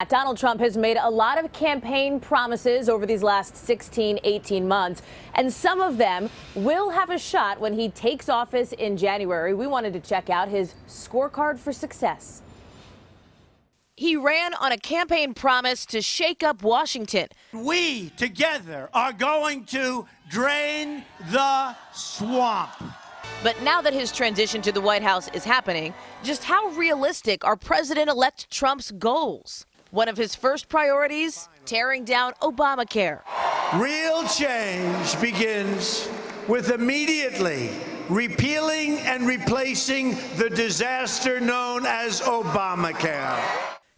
Donald Trump has made a lot of campaign promises over these last 18 months, and some of them will have a shot when he takes office in January. We wanted to check out his scorecard for success. He ran on a campaign promise to shake up Washington. We together are going to drain the swamp. But now that his transition to the White House is happening, just how realistic are President-elect Trump's goals? One of his first priorities, tearing down Obamacare. Real change begins with immediately repealing and replacing the disaster known as Obamacare.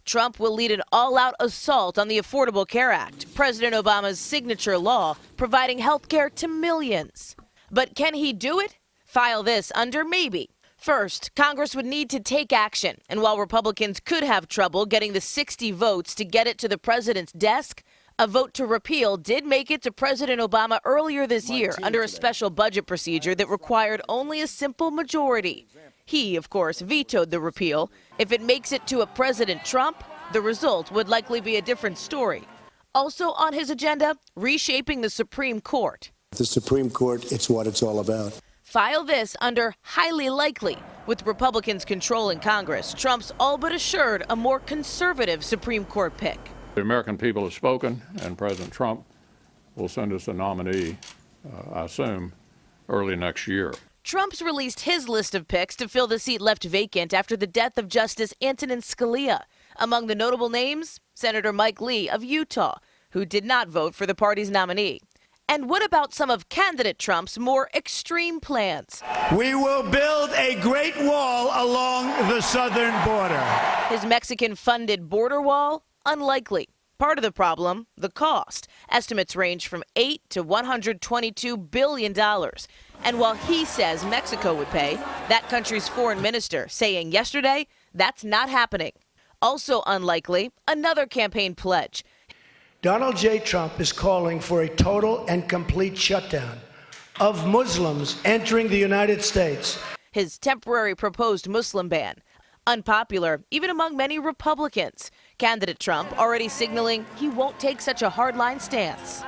Trump will lead an all-out assault on the Affordable Care Act, President Obama's signature law providing health care to millions. But can he do it? File this under maybe. First, Congress would need to take action, and while Republicans could have trouble getting the 60 votes to get it to the president's desk, a vote to repeal did make it to President Obama earlier this year under a special budget procedure that required only a simple majority. He, of course, vetoed the repeal. If it makes it to a President Trump, the result would likely be a different story. Also on his agenda, reshaping the Supreme Court. The Supreme Court, it's what it's all about. File this under highly likely. With Republicans controlling Congress, Trump's all but assured a more conservative Supreme Court pick. The American people have spoken, and President Trump will send us a nominee, I assume, early next year. Trump's released his list of picks to fill the seat left vacant after the death of Justice Antonin Scalia. Among the notable names, Senator Mike Lee of Utah, who did not vote for the party's nominee. And what about some of candidate Trump's more extreme plans? We will build a great wall along the southern border. His Mexican-funded border wall? Unlikely. Part of the problem, the cost. Estimates range from $8 to $122 billion. And while he says Mexico would pay, that country's foreign minister saying yesterday that's not happening. Also unlikely, another campaign pledge. Donald J. Trump is calling for a total and complete shutdown of Muslims entering the United States. His temporary proposed Muslim ban. Unpopular, even among many Republicans. Candidate Trump already signaling he won't take such a hardline stance.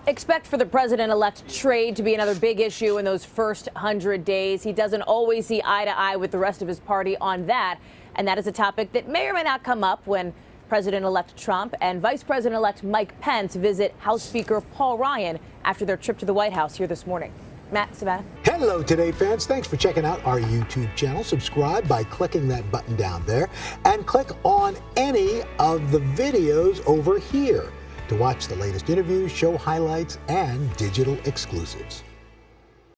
Expect for the president-elect trade to be another big issue in those first 100 days. He doesn't always see eye to eye with the rest of his party on that. And that is a topic that may or may not come up when President-elect Trump and Vice President-elect Mike Pence visit House Speaker Paul Ryan after their trip to the White House here this morning. Matt, Savannah. Hello, Today fans. Thanks for checking out our YouTube channel. Subscribe by clicking that button down there and click on any of the videos over here to watch the latest interviews, show highlights, and digital exclusives.